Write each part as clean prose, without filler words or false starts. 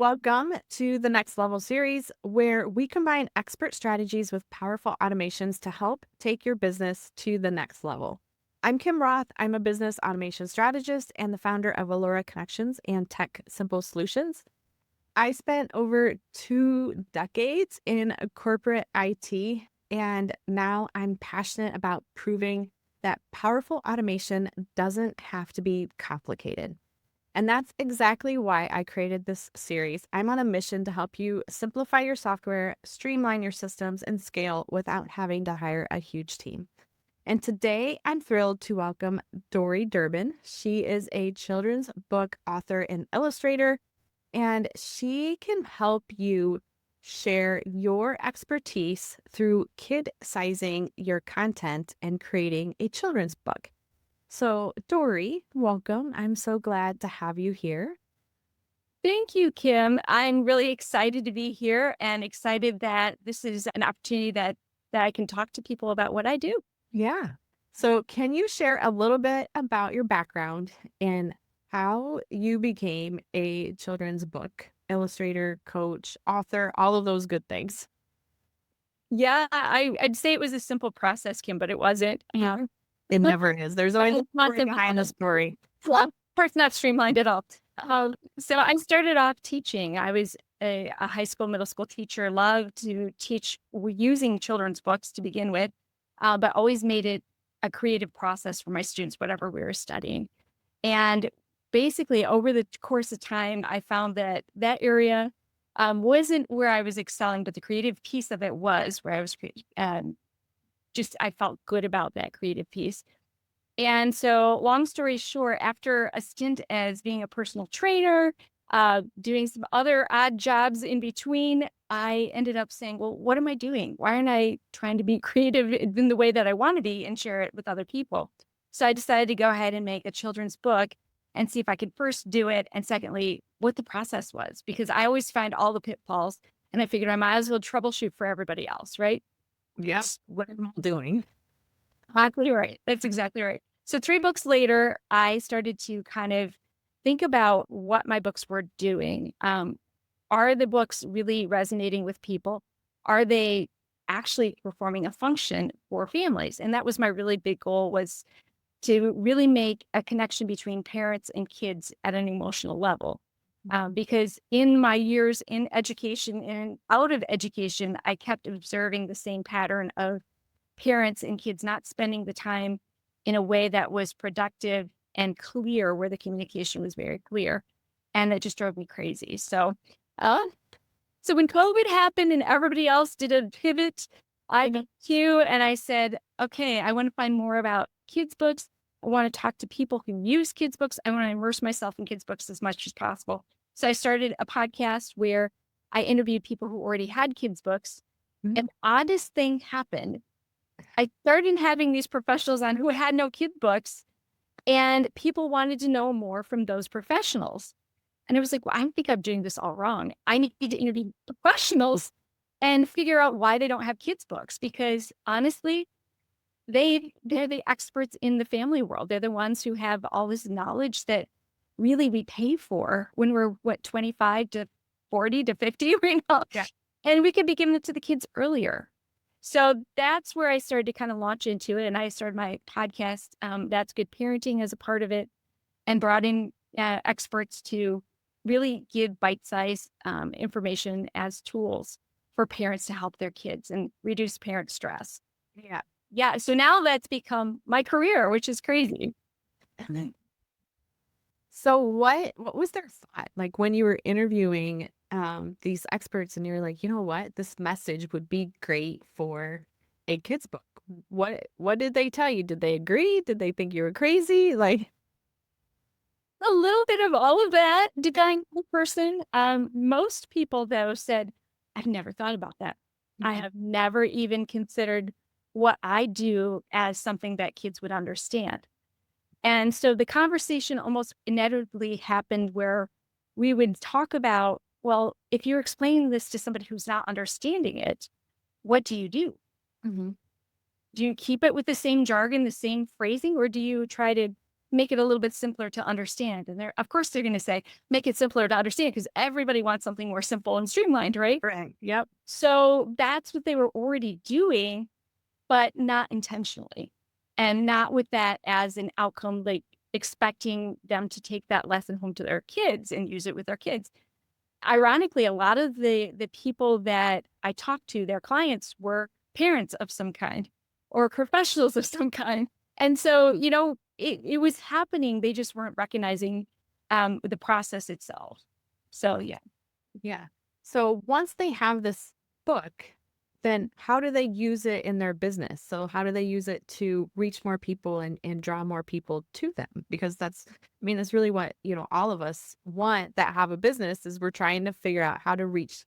Welcome to the Next Level series, where we combine expert strategies with powerful automations to help take your business to the next level. I'm Kim Roth. I'm a business automation strategist and the founder of Allura Connections and Tech Simple Solutions. I spent over 2 decades in corporate IT, and now I'm passionate about proving that powerful automation doesn't have to be complicated. And that's exactly why I created this series. I'm on a mission to help you simplify your software, streamline your systems, and scale without having to hire a huge team. And today I'm thrilled to welcome Dori Durbin. She is a children's book author and illustrator, and she can help you share your expertise through kid sizing your content and creating a children's book. So, Dori, welcome. I'm so glad to have you here. Thank you, Kim. I'm really excited to be here and excited that this is an opportunity that I can talk to people about what I do. Yeah. So, can you share a little bit about your background and how you became a children's book illustrator, coach, author, all of those good things? Yeah, I'd say it was a simple process, Kim, but it wasn't. Yeah. It never is. There's always a Not story behind the story. well, of course, not streamlined at all. So I started off teaching. I was a high school, middle school teacher, loved to teach using children's books to begin with, but always made it a creative process for my students, whatever we were studying. And basically, over the course of time, I found that that area wasn't where I was excelling, but the creative piece of it was where I was just, I felt good about that creative piece. And so, long story short, after a stint as being a personal trainer, doing some other odd jobs in between, I ended up saying, well, what am I doing? Why aren't I trying to be creative in the way that I want to be and share it with other people? So I decided to go ahead and make a children's book and see if I could first do it. And secondly, what the process was, because I always find all the pitfalls and I figured I might as well troubleshoot for everybody else, right? Yes. What am I doing? Exactly right. That's exactly right. So 3 books later, I started to kind of think about what my books were doing. Are the books really resonating with people? Are they actually performing a function for families? And that was my really big goal, was to really make a connection between parents and kids at an emotional level. Because in my years in education and out of education, I kept observing the same pattern of parents and kids not spending the time in a way that was productive and clear, where the communication was very clear. And it just drove me crazy. Uh, so when COVID happened and everybody else did a pivot, I got you and I said, okay, I want to find more about kids' books. I want to talk to people who use kids' books. I want to immerse myself in kids' books as much as possible. So I started a podcast where I interviewed people who already had kids' books. Mhm. And the oddest thing happened. I started having these professionals on who had no kid books, and people wanted to know more from those professionals. And I was like, well, I think I'm doing this all wrong. I need to interview professionals and figure out why they don't have kids books, because honestly, they're the experts in the family world. They're the ones who have all this knowledge that really we pay for when we're 25 to 40 to 50 right now. Yeah. And we could be giving it to the kids earlier. So that's where I started to kind of launch into it. And I started my podcast, That's Good Parenting, as a part of it, and brought in experts to really give bite-sized information as tools for parents to help their kids and reduce parent stress. Yeah. Yeah. So now that's become my career, which is crazy. So what was their thought like when you were interviewing these experts and you're like, you know what, this message would be great for a kid's book? What did they tell you? Did they agree? Did they think you were crazy? Like, A little bit of all of that, depending on the person. Most people, though, said, I've never thought about that. I have never even considered what I do as something that kids would understand. And so the conversation almost inevitably happened where we would talk about, well, if you're explaining this to somebody who's not understanding it, what do you do? Mhm. Do you keep it with the same jargon, the same phrasing, or do you try to make it a little bit simpler to understand. And of course, they're going to say, make it simpler to understand because everybody wants something more simple and streamlined, right? Right. Yep. So that's what they were already doing, but not intentionally and not with that as an outcome, like expecting them to take that lesson home to their kids and use it with their kids. Ironically, a lot of the people that I talked to, their clients were parents of some kind or professionals of some kind. And so, it was happening. They just weren't recognizing the process itself. So, yeah. Yeah. So once they have this book, then how do they use it in their business? So how do they use it to reach more people and draw more people to them? Because that's really what, all of us want that have a business is we're trying to figure out how to reach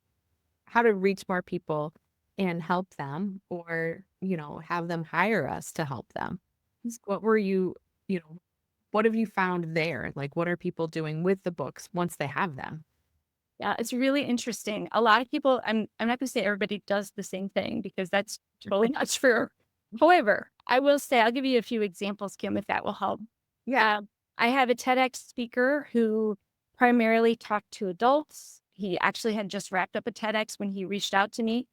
more people and help them or, have them hire us to help them. What were you know, what have you found there? Like what are people doing with the books once they have them? Yeah, it's really interesting. A lot of people, I'm not going to say everybody does the same thing because that's totally not true. However, I will say I'll give you a few examples, Kim, if that will help. Yeah. Um, I have a TEDx speaker who primarily talked to adults. He actually had just wrapped up a TEDx when he reached out to me.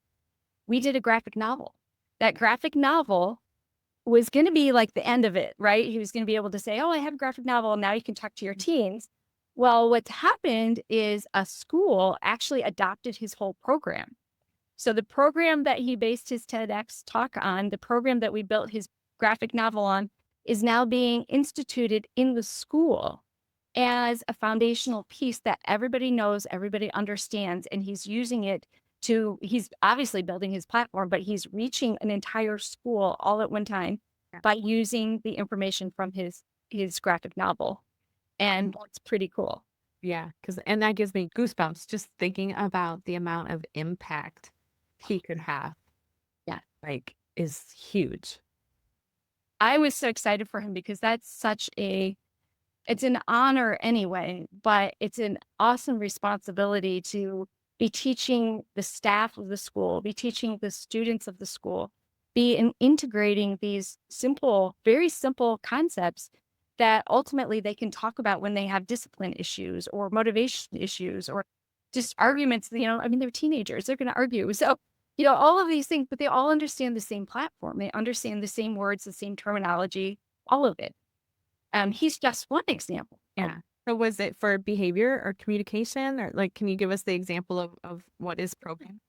We did a graphic novel. That graphic novel was going to be like the end of it, right? He was going to be able to say, "Oh, I have a graphic novel. Now you can talk to your teens." Well, what's happened is a school actually adopted his whole program. So the program that he based his TEDx talk on, the program that we built his graphic novel on, is now being instituted in the school as a foundational piece that everybody knows, everybody understands, and he's using it he's obviously building his platform, but he's reaching an entire school all at one time Yeah. by using the information from his graphic novel. And it's pretty cool. Yeah, and that gives me goosebumps just thinking about the amount of impact he could have, Yeah. like, is huge. I was so excited for him because that's it's an honor anyway, but it's an awesome responsibility to be teaching the staff of the school, be teaching the students of the school, integrating these very simple concepts that ultimately they can talk about when they have discipline issues or motivation issues or just arguments. They're teenagers, they're going to argue. So, all of these things, but they all understand the same platform. They understand the same words, the same terminology, all of it. He's just one example. Yeah. So was it for behavior or communication or, like, can you give us the example of what is program?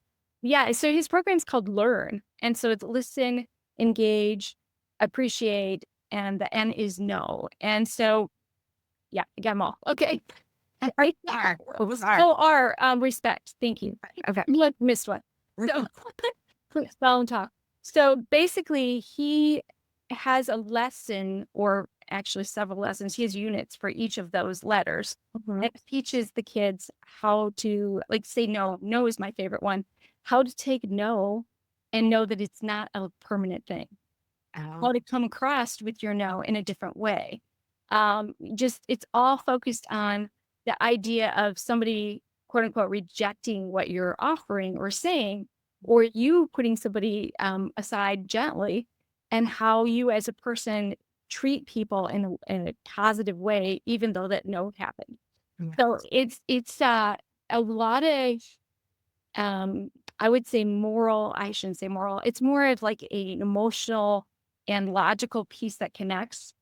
Yeah, so his program's called Learn, and so it's listen, engage, appreciate, and the N is no. And so, yeah, I got them all. Okay. Right there. What was R? Oh, R, respect. Thank you. Okay. You missed one. So, spell and talk. So basically, he has a lesson, or actually several lessons. He has units for each of those letters. Mhm. It teaches the kids how to, like, say no. No is my favorite one. How to take no and know that it's not a permanent thing. Oh, How to come across with your no in a different way. Just it's all focused on the idea of somebody, quote unquote, rejecting what you're offering or saying, or you putting somebody aside gently, and how you as a person treat people in a positive way, even though that no happened. yeah. So it's a lot of um, I would say moral. I shouldn't say moral. It's more of like an emotional and logical piece that connects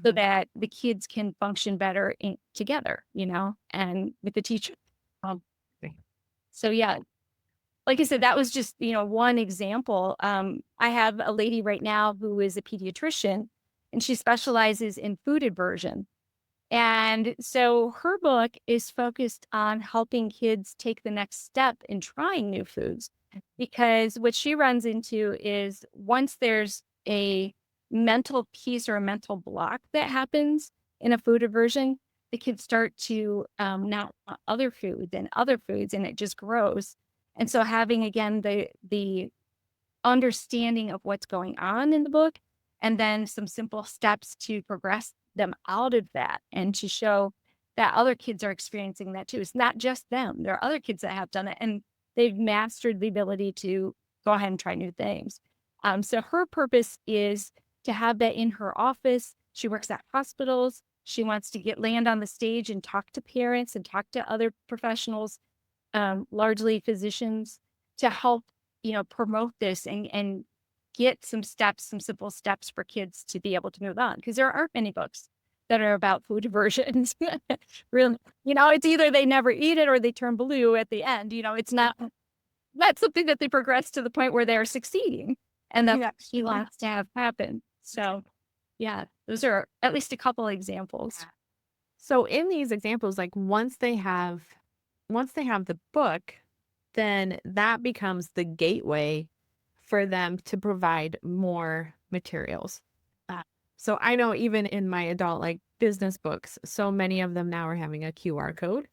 so Mhm. that the kids can function better together, and with the teacher. Um, Okay. so yeah, like I said, that was just, one example. I have a lady right now who is a pediatrician and she specializes in food aversion. And so her book is focused on helping kids take the next step in trying new foods. Because what she runs into is once there's a mental piece or a mental block that happens in a food aversion, the kids start to not want other foods, and it just grows. And so having again the understanding of what's going on in the book, and then some simple steps to progress them out of that and to show that other kids are experiencing that too. It's not just them. There are other kids that have done it and they've mastered the ability to go ahead and try new things. So her purpose is to have that in her office. She works at hospitals. She wants to land on the stage and talk to parents and talk to other professionals, largely physicians, to help, promote this and get some steps, some simple steps for kids to be able to move on. Because there aren't many books that are about food aversions. Really, it's either they never eat it or they turn blue at the end. It's not something that they progress to the point where they're succeeding, and that Yeah. she wants to have happen. So, yeah, those are at least a couple examples. So in these examples, like once they have the book, then that becomes the gateway for them to provide more materials. So I know even in my adult like business books, so many of them now are having a QR code.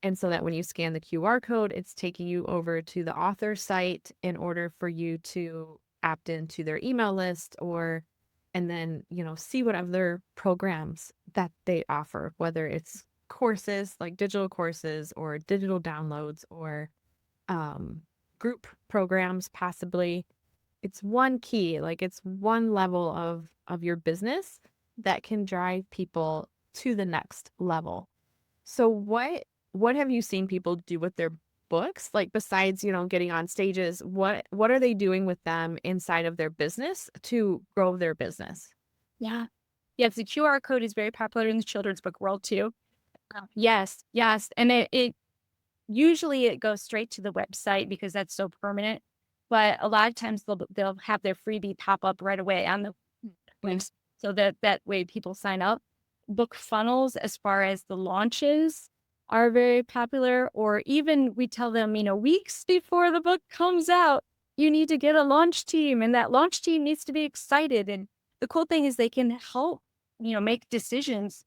And so that when you scan the QR code, it's taking you over to the author site in order for you to opt into their email list or and then, see what other programs that they offer, whether it's courses like digital courses or digital downloads or um, group programs, possibly. It's one key, like it's one level of your business that can drive people to the next level. So what have you seen people do with their books? Like besides, getting on stages, what are they doing with them inside of their business to grow their business? Yeah. Yes, the QR code is very popular in the children's book world too. Yes, yes, and it usually it goes straight to the website because that's so permanent, but a lot of times they'll have their freebie pop up right away on the website, so that way people sign up. Book funnels, as far as the launches, are very popular, or even we tell them, weeks before the book comes out, you need to get a launch team, and that launch team needs to be excited. And the cool thing is they can help, make decisions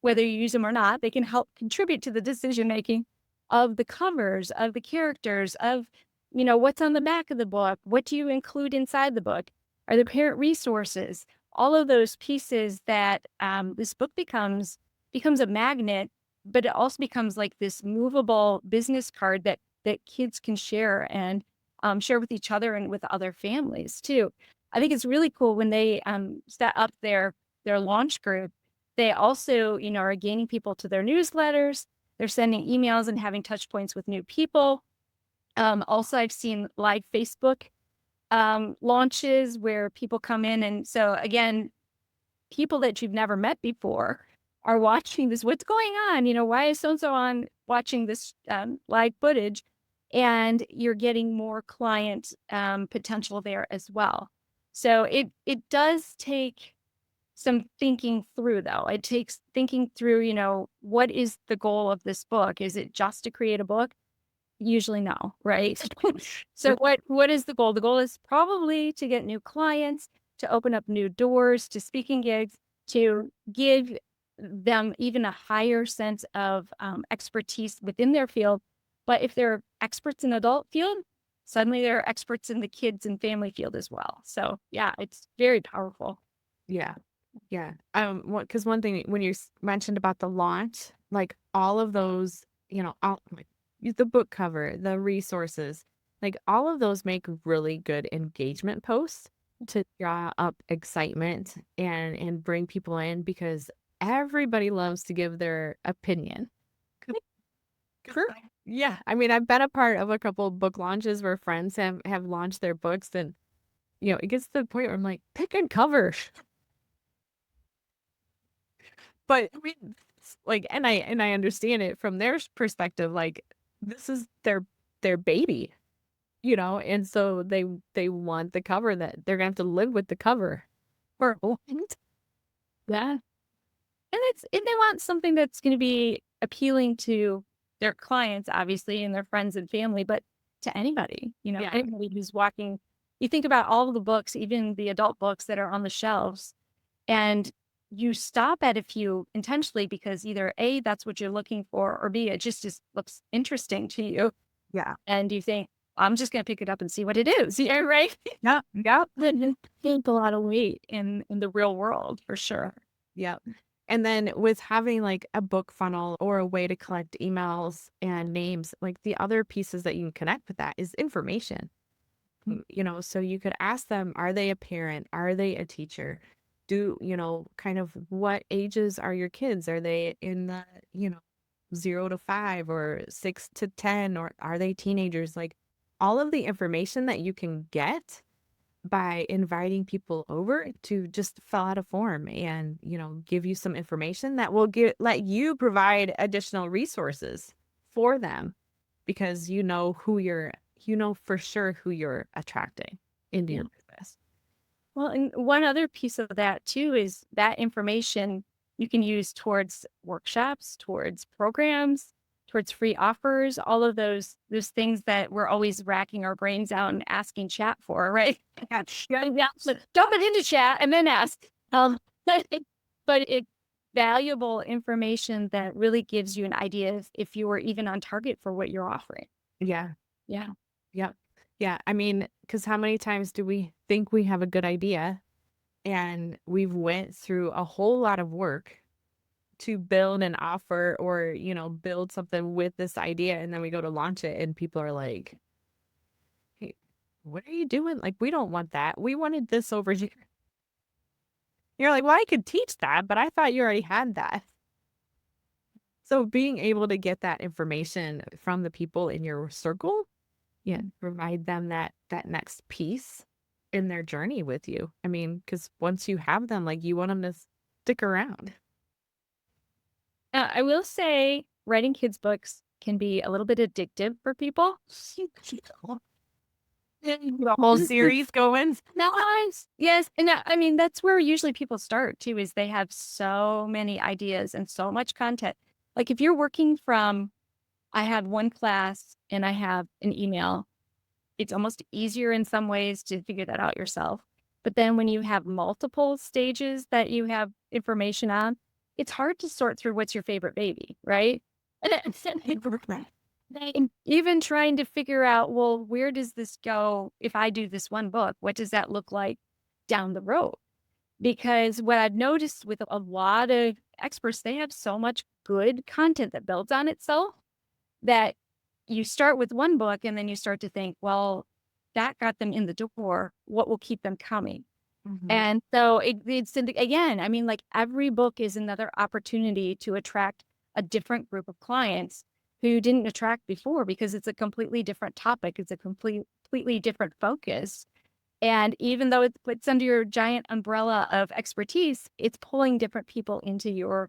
whether you use them or not. They can help contribute to the decision making of the covers, of the characters, of, what's on the back of the book. What do you include inside the book? Are there parent resources? All of those pieces that this book becomes a magnet, but it also becomes like this movable business card that kids can share and share with each other and with other families too. I think it's really cool when they set up their launch group. They also, are gaining people to their newsletters. They're sending emails and having touch points with new people. Also, I've seen live Facebook launches where people come in. And so, again, people that you've never met before are watching this. What's going on? Why is so and so on watching this live footage? And you're getting more client potential there as well. So it does take some thinking through, though. It takes thinking through, what is the goal of this book? Is it just to create a book? Usually no, right? So what is the goal? The goal is probably to get new clients, to open up new doors, to speaking gigs, to give them even a higher sense of expertise within their field. But if they're experts in adult field, suddenly they're experts in the kids and family field as well. So yeah, it's very powerful. Yeah. Yeah. Because one thing when you mentioned about the launch, like all of those, all like the book cover, the resources, like all of those make really good engagement posts to draw up excitement and bring people in because everybody loves to give their opinion. Sure. Yeah. I mean, I've been a part of a couple of book launches where friends have launched their books and it gets to the point where I'm like, pick a cover. But I mean, like, and I understand it from their perspective. Like, this is their baby, and so they want the cover that they're gonna have to live with the cover for a while. Yeah. And they want something that's gonna be appealing to their clients, obviously, and their friends and family, but to anybody, Yeah. anybody who's walking. You think about all of the books, even the adult books that are on the shelves, and you stop at a few intentionally because either A, that's what you're looking for, or B, it just looks interesting to you. Yeah. And you think, I'm just gonna pick it up and see what it is. Yeah, right. Yeah. Yeah. Then take a lot of weight in the real world for sure. Yeah. And then with having like a book funnel or a way to collect emails and names, like the other pieces that you can connect with that is information. So you could ask them, are they a parent? Are they a teacher? do, kind of what ages are your kids? Are they in the, 0 to 5 or 6 to 10, or are they teenagers? Like all of the information that you can get by inviting people over to just fill out a form and, give you some information that will let you provide additional resources for them because you know for sure who you're attracting into Yeah. your business. Well, and one other piece of that too is that information you can use towards workshops, towards programs, towards free offers, all of those things that we're always racking our brains out and asking chat for, right? Yeah, yeah. So dump it into chat and then ask. But it valuable information that really gives you an idea if you were even on target for what you're offering. Yeah. Yeah. Yep. Yeah. I mean, because how many times do we think we have a good idea and we've went through a whole lot of work to build an offer or, build something with this idea, and then we go to launch it and people are like, "Hey, what are you doing? Like, we don't want that. We wanted this over here." You're like, "Well, I could teach that, but I thought you already had that." So being able to get that information from the people in your circle, yeah, provide them that next piece in their journey with you. I mean, because once you have them, like, you want them to stick around. I will say writing kids' books can be a little bit addictive for people. The whole series going. Nice. Yes. And I mean, that's where usually people start too, is they have so many ideas and so much content. Like if you're working from, I have one class and I have an email, it's almost easier in some ways to figure that out yourself. But then when you have multiple stages that you have information on, it's hard to sort through what's your favorite baby, right? And even trying to figure out, well, where does this go if I do this one book? What does that look like down the road? Because what I've noticed with a lot of experts, they have so much good content that builds on itself that you start with one book and then you start to think, well, that got them in the door. What will keep them coming? Mhm. And so again, I mean, like every book is another opportunity to attract a different group of clients who didn't attract before because it's a completely different topic. It's a completely different focus. And even though it puts under your giant umbrella of expertise, it's pulling different people into your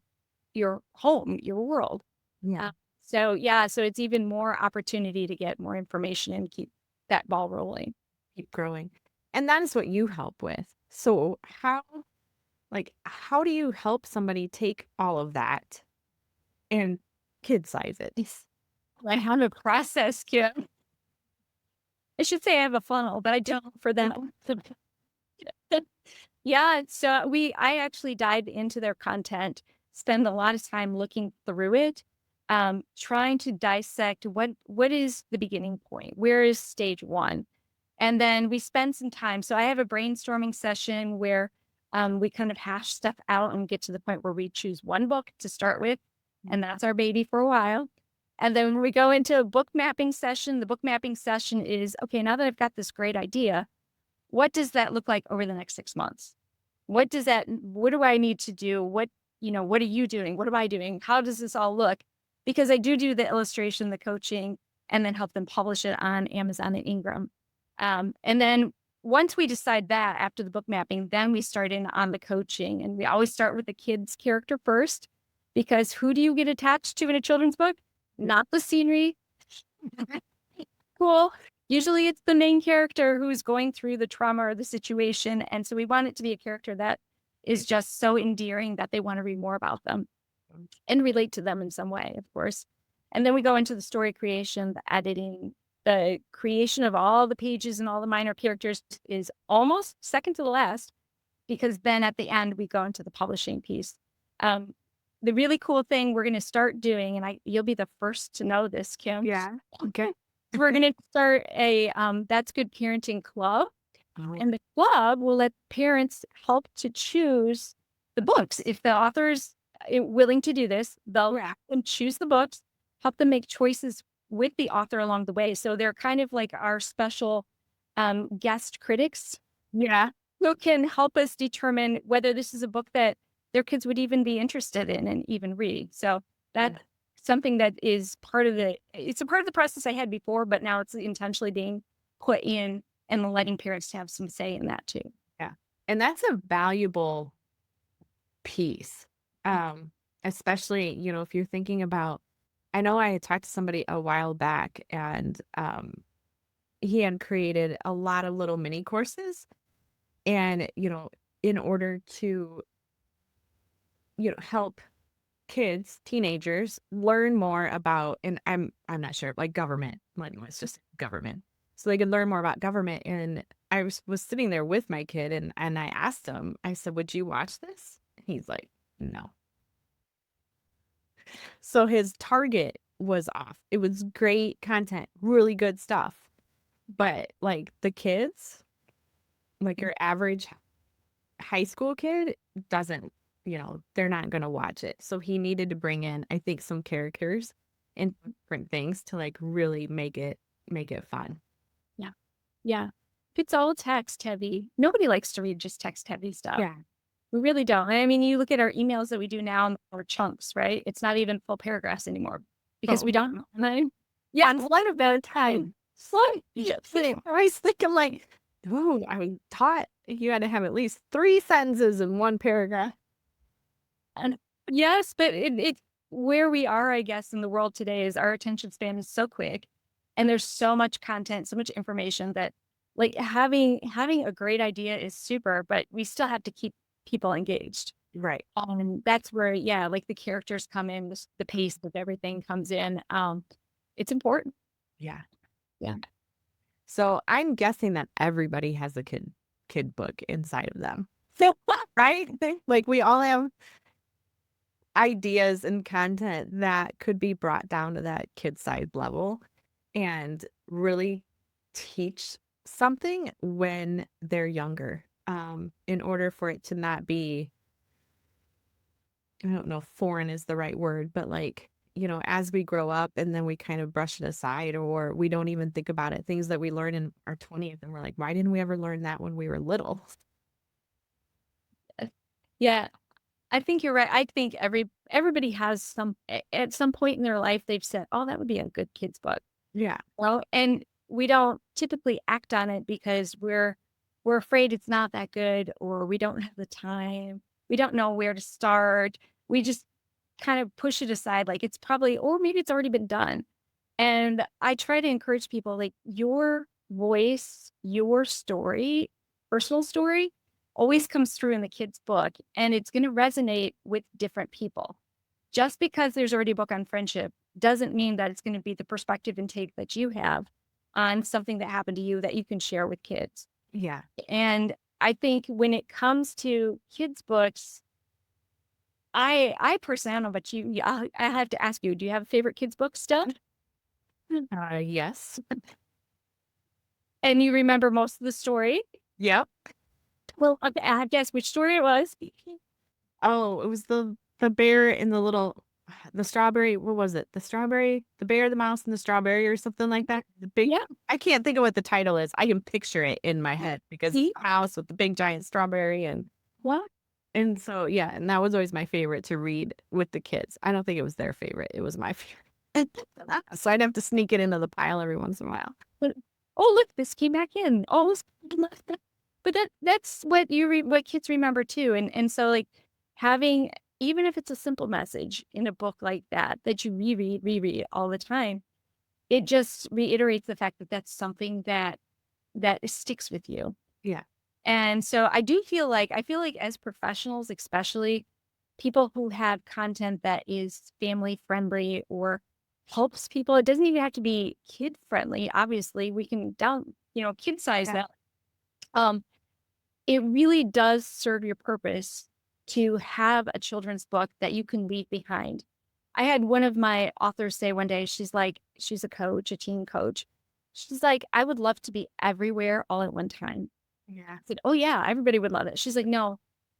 home, your world. Yeah. Uh, so yeah, so it's even more opportunity to get more information and keep that ball rolling. Keep growing. And that is what you help with. So how do you help somebody take all of that and kid size it? I have a process, Kim. I should say I have a funnel, but I don't for them. Yeah, so I actually dive into their content, spend a lot of time looking through it, trying to dissect what is the beginning point, where is stage one, and then we spend some time. So I have a brainstorming session where we kind of hash stuff out and get to the point where we choose one book to start with, and that's our baby for a while. And then when we go into a book mapping session, the book mapping session is okay. Now that I've got this great idea, what does that look like over the next 6 months? What do I need to do? What are you doing? What am I doing? How does this all look? Because I do the illustration, the coaching, and then help them publish it on Amazon and Ingram. And then once we decide that after the book mapping, then we start in on the coaching. And we always start with the kid's character first, because who do you get attached to in a children's book? Not the scenery. Cool. Usually it's the main character who's going through the trauma or the situation. And so we want it to be a character that is just so endearing that they want to read more about them and relate to them in some way, of course. And then we go into the story creation, the editing, the creation of all the pages and all the minor characters is almost second to the last, because then at the end we go into the publishing piece. The really cool thing we're going to start doing, and you'll be the first to know this, Kim. Yeah. Okay. We're going to start a That's Good Parenting Club. Oh, And the club will let parents help to choose the books. If the author's willing to do this, they'll yeah. help them choose the books, help them make choices with the author along the way. So they're kind of like our special guest critics. Yeah. also can help us determine whether this is a book that their kids would even be interested in and even read. So Yeah. that's something that is part of it's a part of the process I had before, but now it's intentionally being put in and letting parents have some say in that too. Yeah. And that's a valuable piece. Um, Especially, if you're thinking about, I know I had talked to somebody a while back and he had created a lot of little mini courses and, in order to, help kids, teenagers learn more about, and I'm not sure, like government, like it's just government. So they could learn more about government. And I was sitting there with my kid and I asked him, I said, "Would you watch this?" He's like, "No." So his target was off. It was great content, really good stuff. But like the kids, like your average high school kid doesn't, they're not going to watch it. So he needed to bring in, I think, some characters and different things to like really make it fun. Yeah. Yeah. If it's all text heavy, nobody likes to read just text heavy stuff. Yeah. We really don't. I mean, you look at our emails that we do now or chunks, right? It's not even full paragraphs anymore because we Oh, don't. Yeah. and what about time? Slow. Yeah. I was thinking like, oh, I was taught you had to have at least 3 sentences in one paragraph. And yes, but it where we are, I guess, in the world today is our attention span is so quick and there's so much content, so much information that like having a great idea is super, but we still have to keep people engaged. Right. And that's where, yeah, like the characters come in, the pace of everything comes in. It's important. Yeah. Yeah. So I'm guessing that everybody has a kid book inside of them. So right? Like we all have ideas and content that could be brought down to that kid size level and really teach something when they're younger. In order for it to not be, I don't know if foreign is the right word, but like, as we grow up and then we kind of brush it aside or we don't even think about it, things that we learn in our 20s and we're like, why didn't we ever learn that when we were little? Yeah. I think you're right. I think everybody has at some point in their life they've said, "Oh, that would be a good kids book." Yeah. Well, and we don't typically act on it because we're afraid it's not that good or we don't have the time. We don't know where to start. We just kind of push it aside like it's probably or maybe it's already been done. And I try to encourage people like your voice, your story, personal story always comes through in the kid's book and it's going to resonate with different people. Just because there's already a book on friendship doesn't mean that it's going to be the perspective and take that you have on something that happened to you that you can share with kids. Yeah. And I think when it comes to kids' books, I personally I don't know about you. I have to ask you, do you have a favorite kids' book still? Yes. And you remember most of the story? Yep. Well, okay, I have to ask which story it was. Oh, it was the bear and the strawberry. What was it? The bear, the mouse, and the strawberry, or something like that. The big. Yeah. I can't think of what the title is. I can picture it in my head because it's See? a mouse with the big giant strawberry What? and so yeah, and that was always my favorite to read with the kids. I don't think it was their favorite. It was my favorite. So I'd have to sneak it into the pile every once in a while. But, oh, look, this came back in. Oh, but that's what what kids remember too. And so like having even if it's a simple message in a book like that that you reread all the time, it just reiterates the fact that that's something that sticks with you. Yeah. And so I feel like as professionals, especially people who have content that is family friendly or helps people, it doesn't even have to be kid friendly. Obviously, we can kid size Yeah. that. Um, it really does serve your purpose to have a children's book that you can leave behind. I had one of my authors say one day, she's a coach, a teen coach. She's like, I would love to be everywhere all at one time. Yeah. I said, "Oh, yeah, everybody would love it." She's like, "No,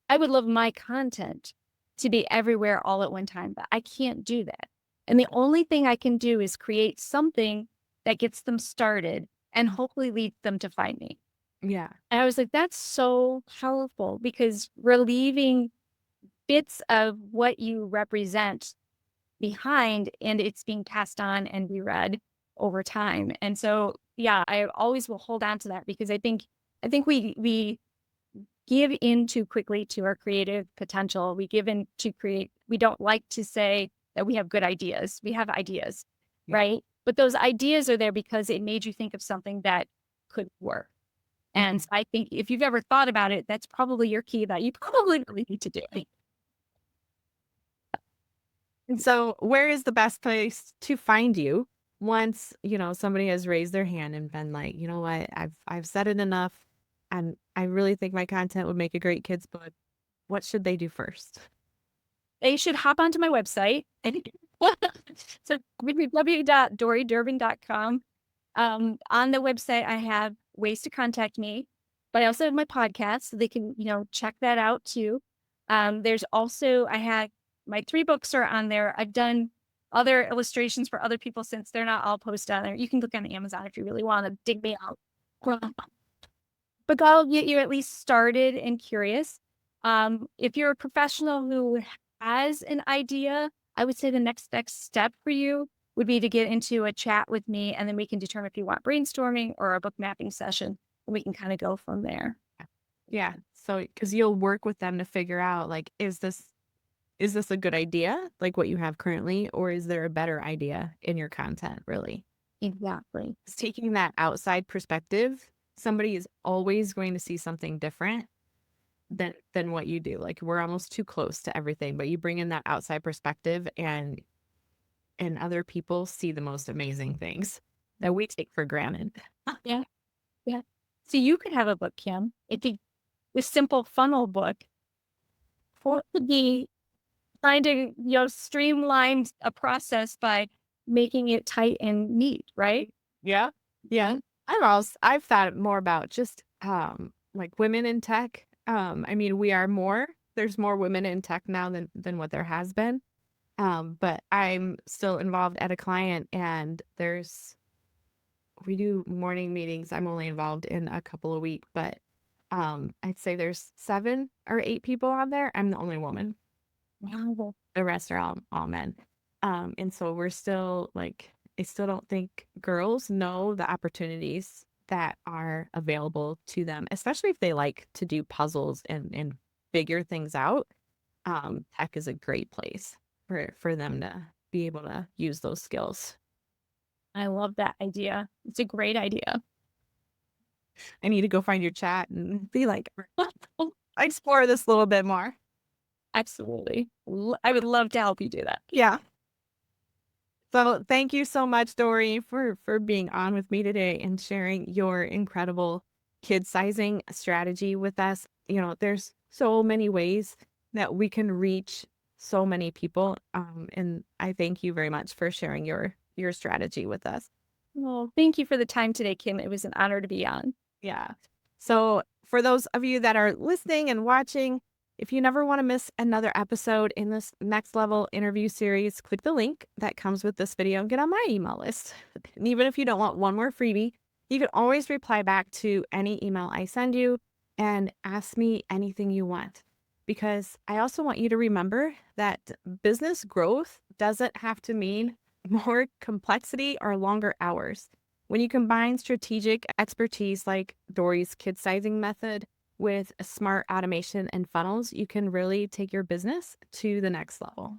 I would love my content to be everywhere all at one time, but I can't do that. And the only thing I can do is create something that gets them started and hopefully leads them to find me." Yeah. And I was like, that's so powerful because we're leaving bits of what you represent behind and it's being passed on and reread over time. And so, yeah, I always will hold on to that because I think we give in too quickly to our creative potential. We give in to create. We don't like to say that we have good ideas. We have ideas, Yeah. right? But those ideas are there because it made you think of something that could work. And Mhm. I think if you've ever thought about it, that's probably your key that you probably really need to do. And so, where is the best place to find you once, somebody has raised their hand and been like, "You know what? I've said it enough, and I really think my content would make a great kids book." What should they do first? They should hop onto my website. So www.doridurbin.com. On the website, I have ways to contact me, but I also have my podcast, so they can, check that out too. There's also, I have my 3 books are on there. I've done other illustrations for other people since they're not all posted on there. You can look on Amazon if you really want to dig me out. But that'll get you at least started and curious. If you're a professional who has an idea, I would say the next step for you would be to get into a chat with me, and then we can determine if you want brainstorming or a book mapping session, and we can kind of go from there. Yeah. So, because you'll work with them to figure out, like, is this a good idea, like what you have currently, or is there a better idea in your content, really? Exactly. It's taking that outside perspective. Somebody is always going to see something different than what you do. Like, we're almost too close to everything, but you bring in that outside perspective, and other people see the most amazing things that we take for granted. Yeah. Yeah. So you could have a book, Kim. If you this simple funnel book for the trying to, streamline a process by making it tight and neat, right? Yeah. Yeah. I've thought more about just like women in tech. I mean, there's more women in tech now than what there has been. But I'm still involved at a client, and we do morning meetings. I'm only involved in a couple a week, but I'd say there's 7 or 8 people on there. I'm the only woman. Wow. The rest are all men. And so we're still like, I still don't think girls know the opportunities that are available to them, especially if they like to do puzzles and figure things out. Tech is a great place for them to be able to use those skills. I love that idea. It's a great idea. I need to go find your chat and be like, explore this a little bit more. Absolutely. I would love to help you do that. Yeah. So thank you so much, Dori, for being on with me today and sharing your incredible kid sizing strategy with us. There's so many ways that we can reach so many people. And I thank you very much for sharing your strategy with us. Well, thank you for the time today, Kim. It was an honor to be on. Yeah. So for those of you that are listening and watching, if you never want to miss another episode in this next level interview series, click the link that comes with this video and get on my email list. And even if you don't want one more freebie, you can always reply back to any email I send you and ask me anything you want. Because I also want you to remember that business growth doesn't have to mean more complexity or longer hours. When you combine strategic expertise like Dori's kid sizing method with smart automation and funnels, you can really take your business to the next level.